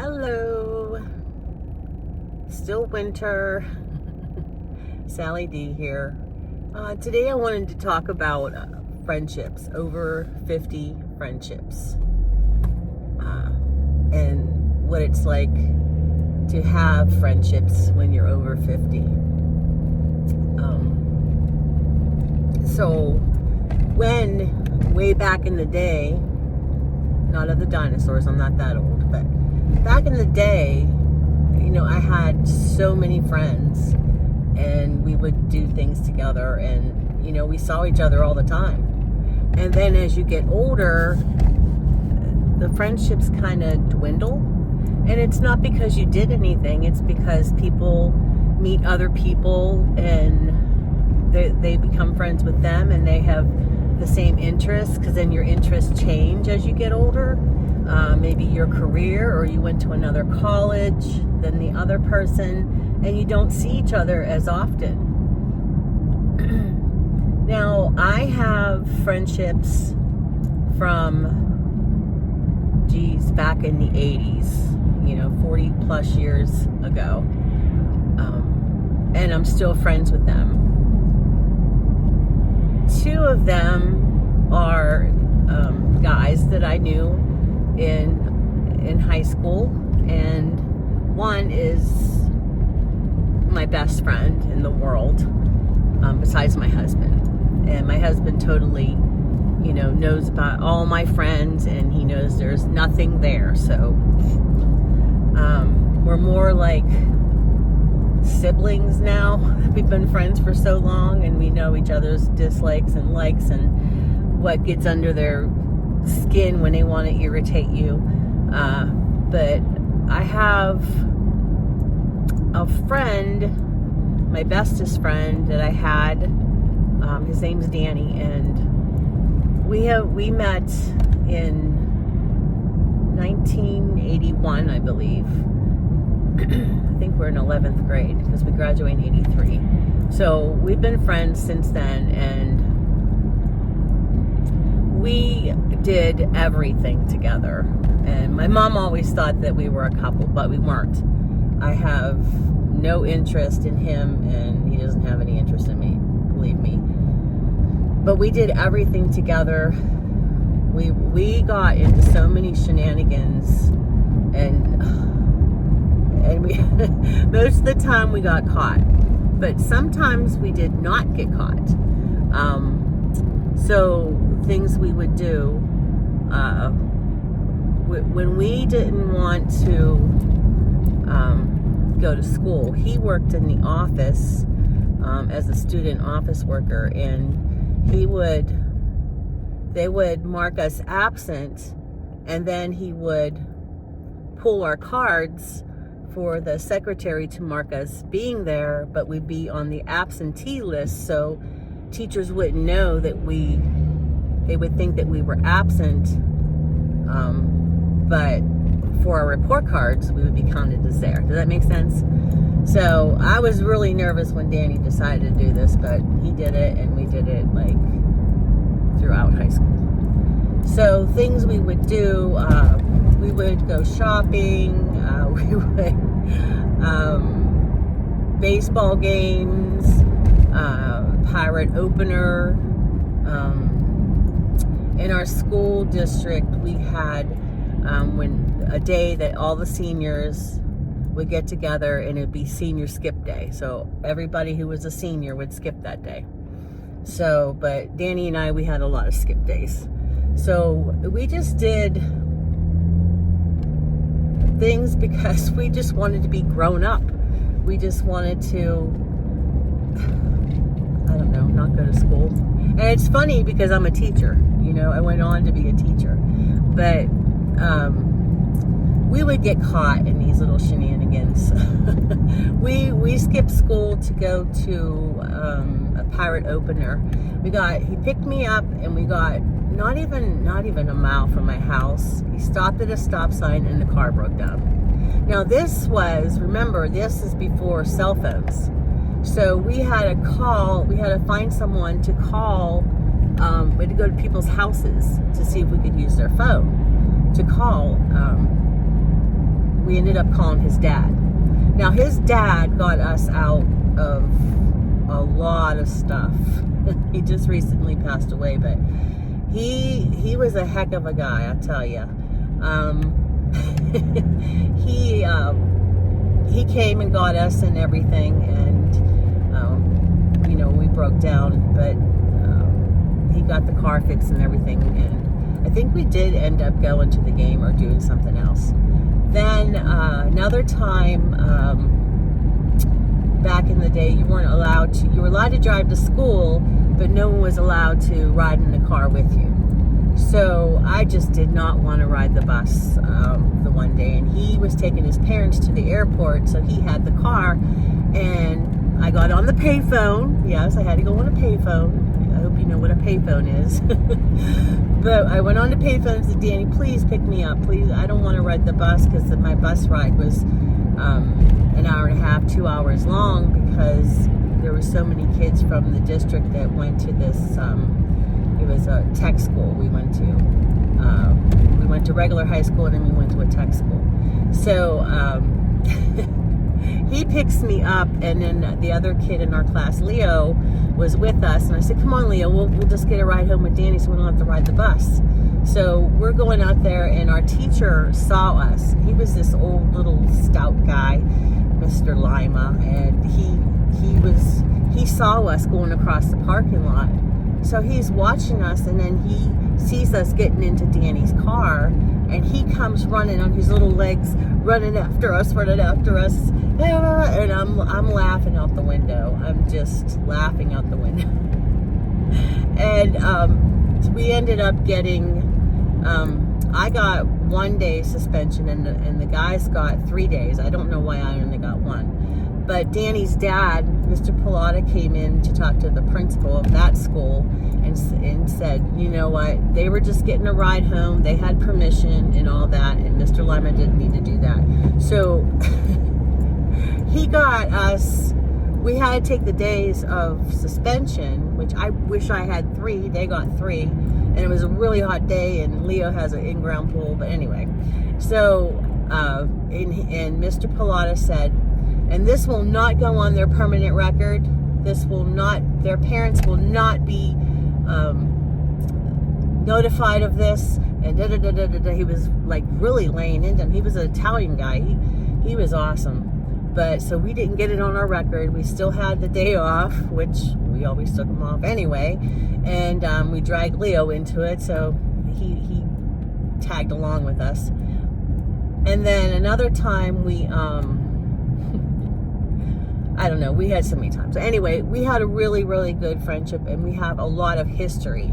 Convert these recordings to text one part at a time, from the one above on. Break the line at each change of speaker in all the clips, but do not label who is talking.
Hello. Still winter. Sally D here. Today I wanted to talk about friendships, over 50 friendships, and what it's like to have friendships when you're over 50. So when, way back in the day, not of the dinosaurs, I'm not that old, but back in the day, I had so many friends and we would do things together and, we saw each other all the time. And then as you get older, the friendships kind of dwindle. And it's not because you did anything, it's because people meet other people and they become friends with them and they have the same interests, because then your interests change as you get older. Maybe your career, or you went to another college than the other person, and you don't see each other as often. Now, I have friendships from, back in the 80s, 40 plus years ago. And I'm still friends with them. Two of them are guys that I knew in high school, and one is my best friend in the world, besides my husband. And my husband totally, knows about all my friends, and he knows there's nothing there. So we're more like siblings now. We've been friends for so long, and we know each other's dislikes and likes and what gets under their skin when they want to irritate you. But I have a friend, my bestest friend that I had. His name's Danny, and we met in 1981, I believe. I think we're in 11th grade because we graduated in 83. So we've been friends since then, and we did everything together. And my mom always thought that we were a couple, but we weren't. I have no interest in him, and he doesn't have any interest in me, believe me. But we did everything together. We got into so many shenanigans, and we most of the time we got caught, but sometimes we did not get caught. So things we would do when we didn't want to go to school. He worked in the office as a student office worker, and they would mark us absent, and then he would pull our cards for the secretary to mark us being there, but we'd be on the absentee list, so teachers wouldn't know that they would think that we were absent, but for our report cards we would be counted as there. Does that make sense? So I was really nervous when Danny decided to do this, but he did it, and we did it like throughout high school. So things we would do, we would go shopping, we would baseball games, pirate opener. In our school district, we had when a day that all the seniors would get together, and it'd be senior skip day. So everybody who was a senior would skip that day. So, but Danny and I, we had a lot of skip days. So we just did things because we just wanted to be grown up. We just wanted to, not go to school. And it's funny because I'm a teacher, I went on to be a teacher, but we would get caught in these little shenanigans. we skipped school to go to a pirate opener. He picked me up, and we got not even a mile from my house. He stopped at a stop sign, and the car broke down. Now this is before cell phones. So we had to find someone to call. We had to go to people's houses to see if we could use their phone to call. we ended up calling his dad. Now, his dad got us out of a lot of stuff. He just recently passed away, but he was a heck of a guy, I tell you. He came and got us and everything, and you know, we broke down, but he got the car fixed and everything, and I think we did end up going to the game or doing something else. Then another time, back in the day, you were allowed to drive to school, but no one was allowed to ride in the car with you. So I just did not want to ride the bus the one day, and he was taking his parents to the airport, so he had the car, and I got on the payphone. Yes, I had to go on a payphone. I hope you know what a payphone is. But I went on the payphone and said, Danny, please pick me up. Please, I don't want to ride the bus, because my bus ride was an hour and a half, 2 hours long, because there were so many kids from the district that went to this, it was a tech school we went to. We went to regular high school, and then we went to a tech school. So he picks me up, and then the other kid in our class, Leo, was with us, and I said, come on, Leo, we'll just get a ride home with Danny so we don't have to ride the bus. So we're going out there, and our teacher saw us. He was this old little stout guy, Mr. Lima, and he saw us going across the parking lot. So he's watching us, and then he sees us getting into Danny's car, and he comes running on his little legs, running after us, and I'm laughing out the window. I'm just laughing out the window. And we ended up getting, I got 1 day suspension, and the guys got 3 days. I don't know why I only got one. But Danny's dad, Mr. Pilata, came in to talk to the principal of that school and said, you know what, they were just getting a ride home. They had permission and all that, and Mr. Lima didn't need to do that. So he got us, we had to take the days of suspension, which I wish I had 3. They got 3. And it was a really hot day, and Leo has an in-ground pool. But anyway, so, and Mr. Pilata said, and this will not go on their permanent record. This will not, their parents will not be notified of this. And he was like really laying into him. He was an Italian guy. He was awesome. But so we didn't get it on our record. We still had the day off, which we always took them off anyway. And we dragged Leo into it, so he tagged along with us. And then another time we, I don't know, we had so many times. Anyway, we had a really, really good friendship, and we have a lot of history,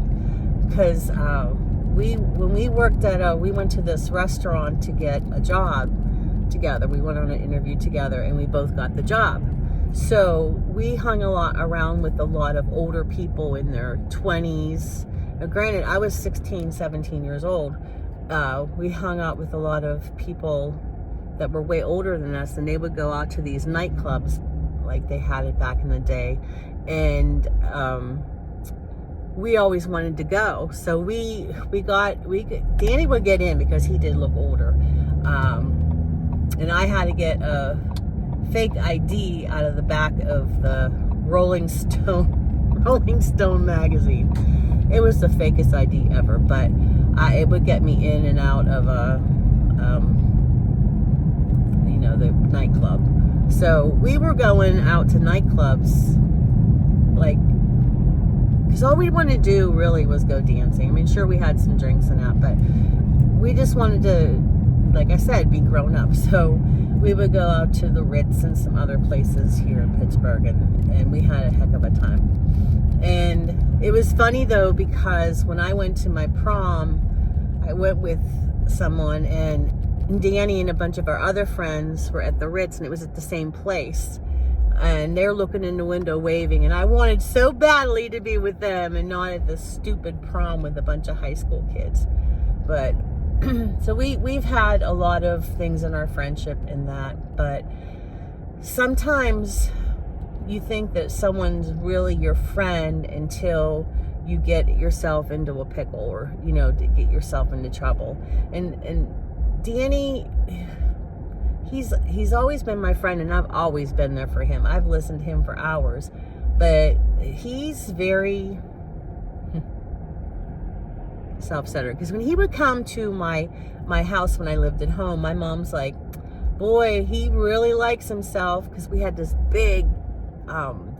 because when we worked at, we went to this restaurant to get a job together. We went on an interview together, and we both got the job. So we hung a lot around with a lot of older people in their 20s. Now, granted, I was 16, 17 years old. We hung out with a lot of people that were way older than us, and they would go out to these nightclubs like they had it back in the day. And we always wanted to go. So Danny would get in because he did look older. And I had to get a fake ID out of the back of the Rolling Stone magazine. It was the fakest ID ever, but it would get me in and out of the nightclub. So we were going out to nightclubs, like, because all we wanted to do really was go dancing. I mean, sure, we had some drinks and that, but we just wanted to, like I said, be grown up. So we would go out to the Ritz and some other places here in Pittsburgh, and we had a heck of a time. And it was funny, though, because when I went to my prom, I went with someone, and Danny and a bunch of our other friends were at the Ritz, and it was at the same place. And they're looking in the window waving, and I wanted so badly to be with them and not at this stupid prom with a bunch of high school kids. But so we've had a lot of things in our friendship in that, but sometimes you think that someone's really your friend until you get yourself into a pickle, or to get yourself into trouble. And Danny, he's always been my friend, and I've always been there for him. I've listened to him for hours, but he's very self-centered. Because when he would come to my house when I lived at home, my mom's like, boy, he really likes himself, because we had this big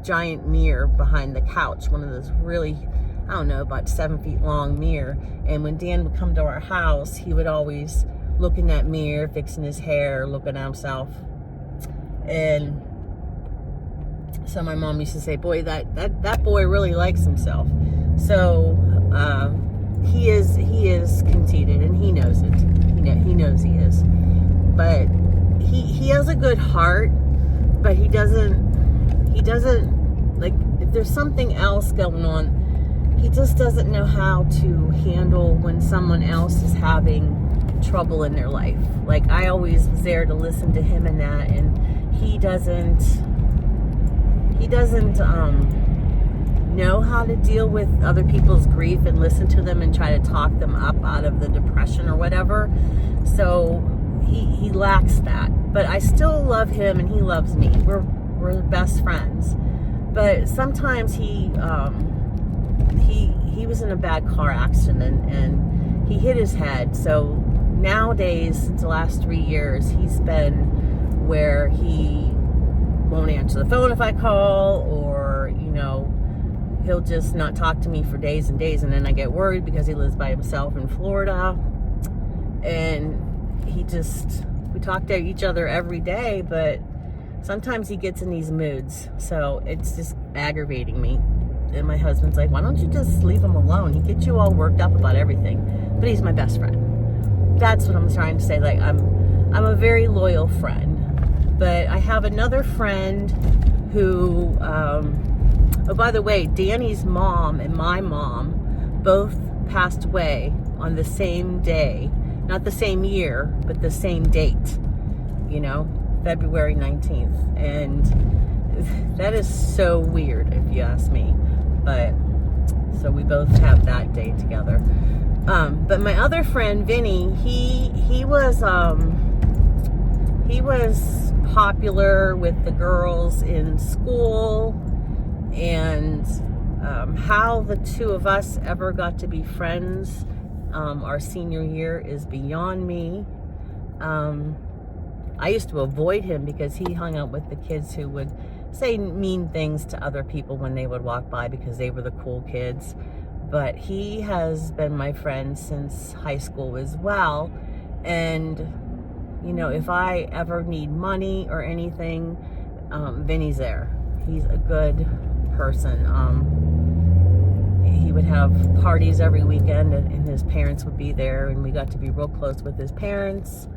giant mirror behind the couch, one of those really, I don't know, about 7 feet long mirror. And when Dan would come to our house, he would always look in that mirror, fixing his hair, looking at himself. And so my mom used to say, boy, that boy really likes himself. So he is conceited, and he knows it. He knows he is. But he has a good heart, but he doesn't, like, if there's something else going on, he just doesn't know how to handle when someone else is having trouble in their life. Like, I always was there to listen to him in that, and he doesn't know how to deal with other people's grief and listen to them and try to talk them up out of the depression or whatever. So he lacks that. But I still love him, and he loves me. We're best friends. But sometimes he was in a bad car accident, and he hit his head. So nowadays, since the last 3 years, he's been where he won't answer the phone if I call, or, he'll just not talk to me for days and days. And then I get worried because he lives by himself in Florida. And we talk to each other every day, but sometimes he gets in these moods. So it's just aggravating me. And my husband's like, why don't you just leave him alone? He gets you all worked up about everything. But he's my best friend. That's what I'm trying to say. Like, I'm a very loyal friend. But I have another friend who, oh, by the way, Danny's mom and my mom both passed away on the same day. Not the same year, but the same date. February 19th. And that is so weird, if you ask me. But so we both have that day together. But my other friend Vinny, he was popular with the girls in school, and how the two of us ever got to be friends our senior year is beyond me. I used to avoid him because he hung out with the kids who would say mean things to other people when they would walk by, because they were the cool kids. But he has been my friend since high school as well. And, if I ever need money or anything, Vinny's there. He's a good person. He would have parties every weekend, and his parents would be there, and we got to be real close with his parents.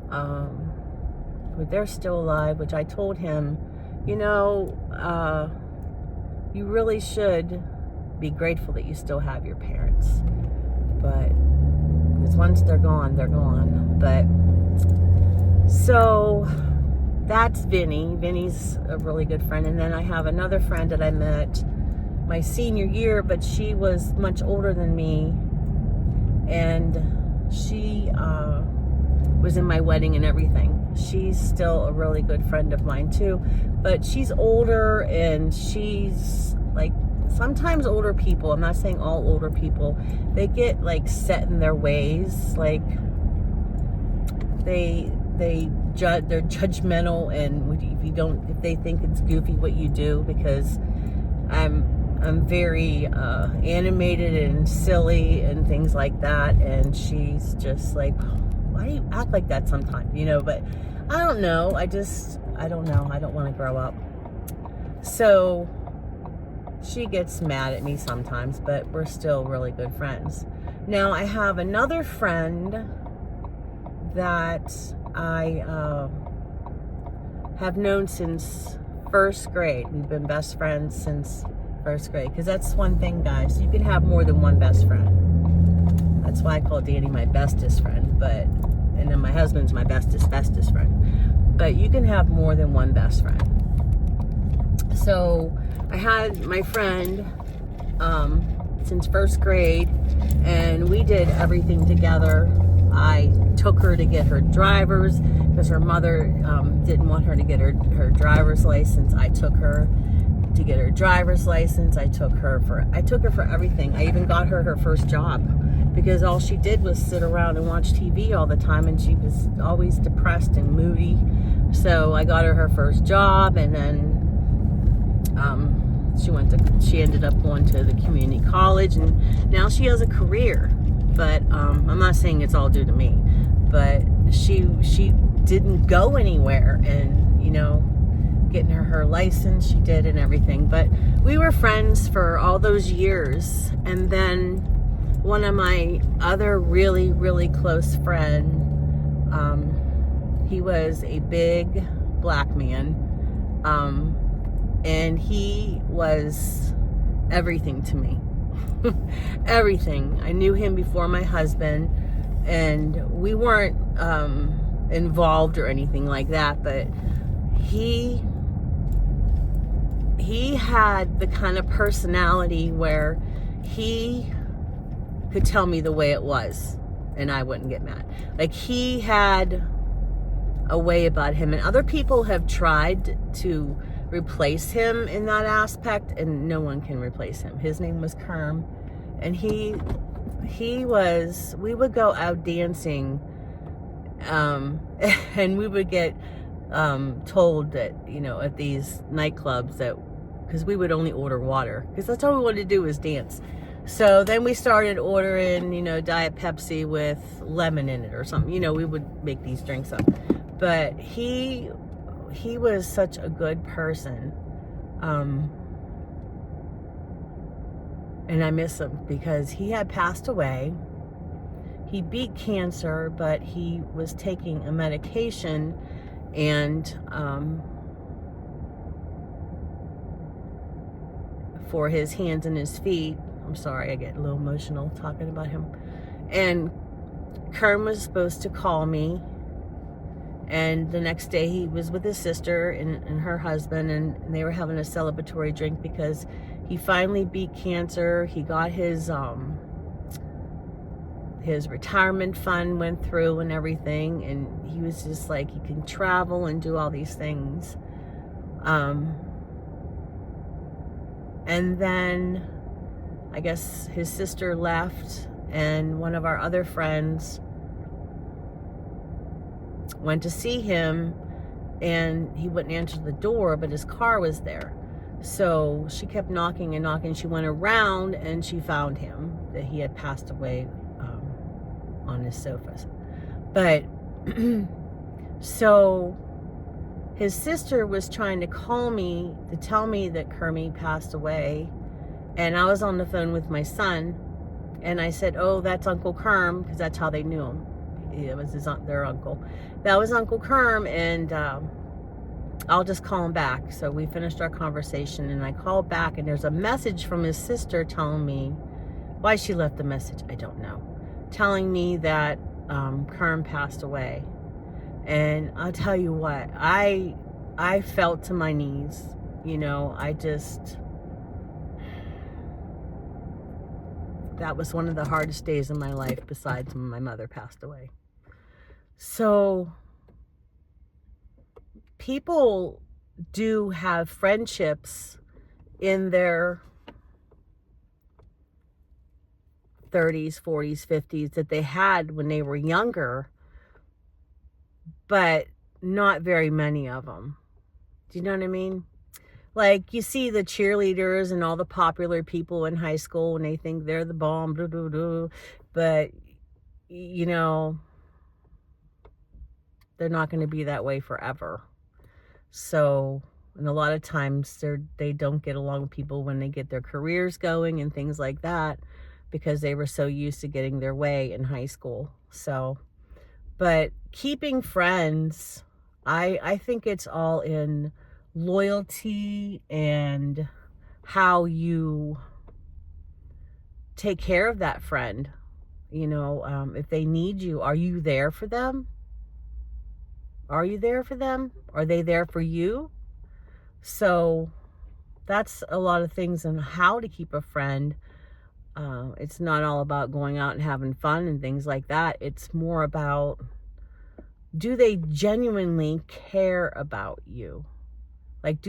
But they're still alive, which I told him, you really should be grateful that you still have your parents. But because once they're gone, they're gone. But so that's Vinny. Vinny's a really good friend. And then I have another friend that I met my senior year, but she was much older than me, and she was in my wedding and everything. She's still a really good friend of mine too, but she's older, and she's like, sometimes older people, I'm not saying all older people, they get like set in their ways. Like they're judgmental, and if they think it's goofy what you do, because I'm very animated and silly and things like that, and she's just like, why do you act like that sometimes, but I don't know, I don't know, I don't want to grow up. So she gets mad at me sometimes, but we're still really good friends. Now I have another friend that I have known since first grade. We've been best friends since first grade, because that's one thing, guys, you can have more than one best friend. That's why I call Danny my bestest friend, and then my husband's my bestest friend. But you can have more than one best friend. So I had my friend since first grade, and we did everything together. I took her to get her driver's, because her mother didn't want her to get her driver's license. I took her to get her driver's license. I took her for everything. I even got her first job, because all she did was sit around and watch TV all the time, and she was always depressed and moody. So I got her first job, and then she ended up going to the community college, and now she has a career. But I'm not saying it's all due to me, but she didn't go anywhere, and getting her license, she did, and everything. But we were friends for all those years. And then one of my other really, really close friend, he was a big black man, and he was everything to me. Everything. I knew him before my husband, and we weren't involved or anything like that, but he had the kind of personality where he could tell me the way it was, and I wouldn't get mad. Like, he had a way about him, and other people have tried to replace him in that aspect, and no one can replace him. His name was Kerm, and we would go out dancing, and we would get told that, at these nightclubs, that because we would only order water, because that's all we wanted to do was dance. So then we started ordering, Diet Pepsi with lemon in it or something. We would make these drinks up. But he was such a good person. And I miss him, because he had passed away. He beat cancer, but he was taking a medication, and for his hands and his feet. I'm sorry, I get a little emotional talking about him. And Kern was supposed to call me, and the next day he was with his sister and her husband, and they were having a celebratory drink because he finally beat cancer. He got his retirement fund went through and everything, and he was just like, he can travel and do all these things. And then I guess his sister left, and one of our other friends went to see him, and he wouldn't answer the door, but his car was there. So she kept knocking and knocking. She went around, and she found him, that he had passed away on his sofas. But so his sister was trying to call me to tell me that Kermie passed away, and I was on the phone with my son, and I said, "Oh, that's Uncle Kerm," because that's how they knew him. It was their uncle. That was Uncle Kerm, and I'll just call him back. So we finished our conversation, and I called back, and there's a message from his sister telling me, why she left the message, I don't know, telling me that Kerm passed away. And I'll tell you what, I felt to my knees. That was one of the hardest days of my life, besides when my mother passed away. So people do have friendships in their 30s, 40s, 50s that they had when they were younger, but not very many of them. Do you know what I mean? Like, you see the cheerleaders and all the popular people in high school, and they think they're the bomb, blah, blah, blah. But, they're not going to be that way forever. So, and a lot of times they don't get along with people when they get their careers going and things like that, because they were so used to getting their way in high school. So, but keeping friends, I think it's all in loyalty and how you take care of that friend. If they need you, are you there for them? Are you there for them? Are they there for you? So that's a lot of things on how to keep a friend. It's not all about going out and having fun and things like that. It's more about, do they genuinely care about you? Like,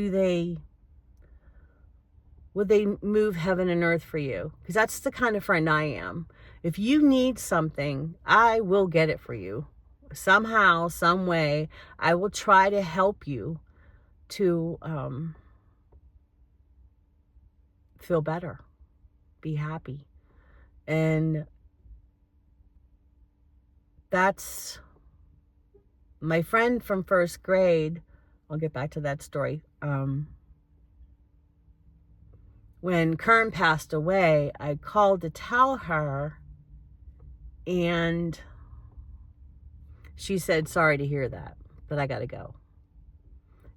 would they move heaven and earth for you? Because that's the kind of friend I am. If you need something, I will get it for you. Somehow, some way, I will try to help you to feel better, be happy. And that's my friend from first grade. I'll get back to that story. When Kern passed away, I called to tell her, and she said, sorry to hear that, but I gotta go.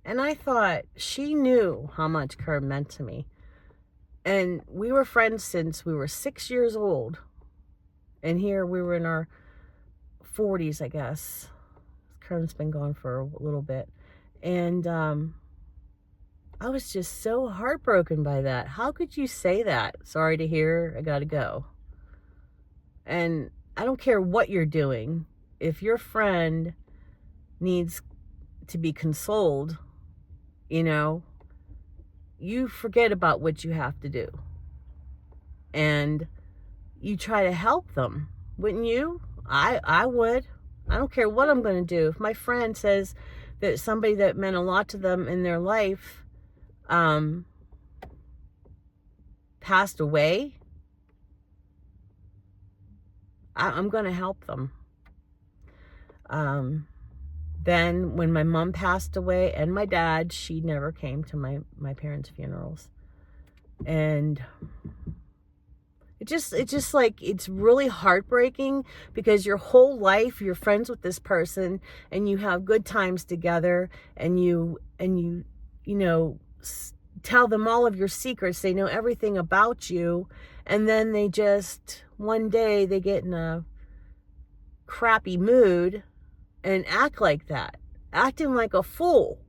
And I thought, she knew how much Kern meant to me. And we were friends since we were 6 years old. And here we were in our 40s, I guess. Kern's been gone for a little bit. And I was just so heartbroken by that. How could you say that? Sorry to hear, I gotta go. And I don't care what you're doing. If your friend needs to be consoled, you forget about what you have to do. And you try to help them, wouldn't you? I would. I don't care what I'm going to do. If my friend says that somebody that meant a lot to them in their life passed away, I'm going to help them. Then when my mom passed away and my dad, she never came to my parents' funerals. And it's just like, it's really heartbreaking, because your whole life you're friends with this person and you have good times together, and you tell them all of your secrets. They know everything about you. And then they just, one day they get in a crappy mood and act like that, acting like a fool,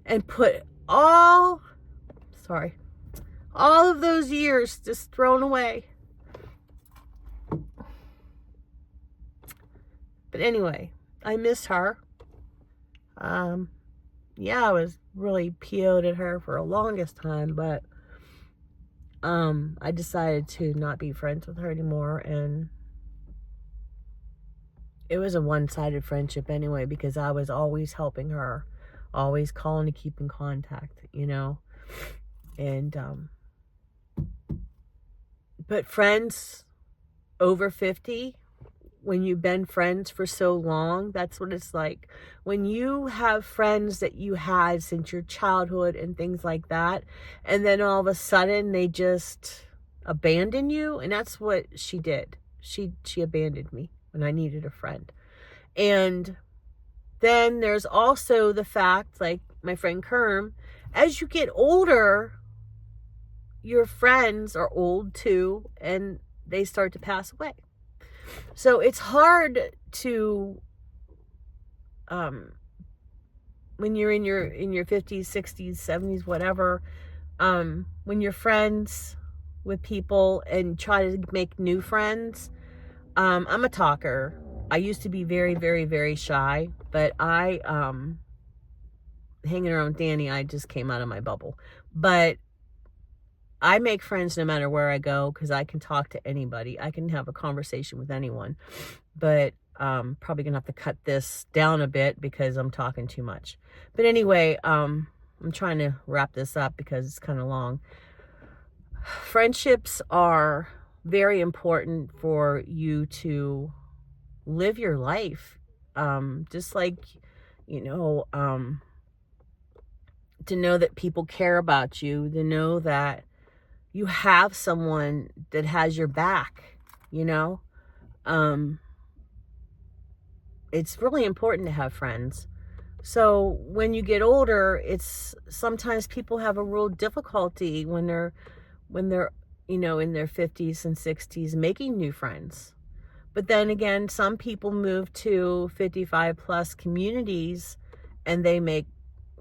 and put all of those years just thrown away. But anyway, I miss her. Yeah, I was really PO'd at her for the longest time, but I decided to not be friends with her anymore, and it was a one-sided friendship anyway, because I was always helping her, always calling to keep in contact, and but friends over 50, when you've been friends for so long, that's what it's like. When you have friends that you had since your childhood and things like that, and then all of a sudden they just abandon you, and that's what she did. She abandoned me when I needed a friend. And then there's also the fact, like my friend Kerm, as you get older, your friends are old too, and they start to pass away. So it's hard to, when you're in your 50s, 60s, 70s, whatever, when you're friends with people and try to make new friends. I'm a talker. I used to be very, very, very shy, but hanging around Danny, I just came out of my bubble. But I make friends no matter where I go, because I can talk to anybody. I can have a conversation with anyone. But probably gonna have to cut this down a bit because I'm talking too much. But anyway, I'm trying to wrap this up because it's kind of long. Friendships are very important for you to live your life. Just like, to know that people care about you, to know that you have someone that has your back, it's really important to have friends. So when you get older, it's sometimes people have a real difficulty when they're in their 50s and 60s making new friends. But then again, some people move to 55 plus communities and they make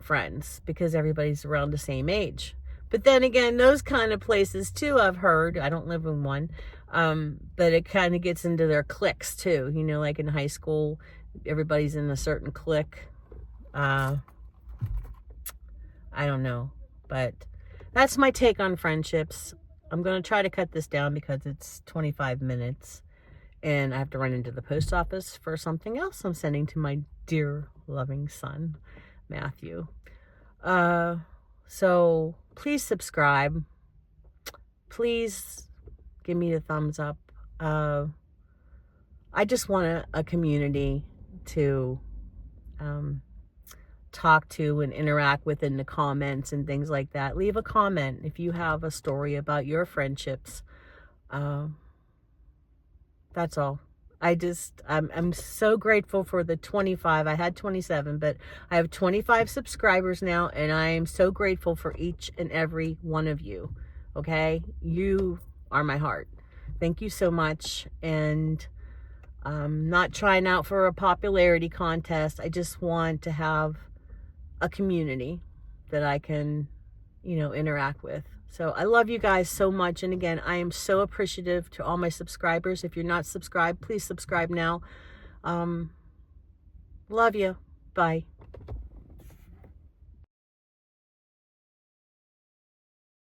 friends because everybody's around the same age. But then again, those kind of places too, I've heard, I don't live in one, but it kind of gets into their cliques too. You know, like in high school, everybody's in a certain clique. I don't know, but that's my take on friendships. I'm going to try to cut this down because it's 25 minutes and I have to run into the post office for something else I'm sending to my dear loving son, Matthew. So please subscribe. Please give me a thumbs up. I just want a community to talk to and interact with in the comments and things like that. Leave a comment if you have a story about your friendships. That's all. I'm so grateful for the 25. I had 27, but I have 25 subscribers now, and I am so grateful for each and every one of you. Okay? You are my heart. Thank you so much. And I'm not trying out for a popularity contest. I just want to have a community that I can, you know, interact with. So I love you guys so much. And again, I am so appreciative to all my subscribers. If you're not subscribed, please subscribe now. Love you. Bye.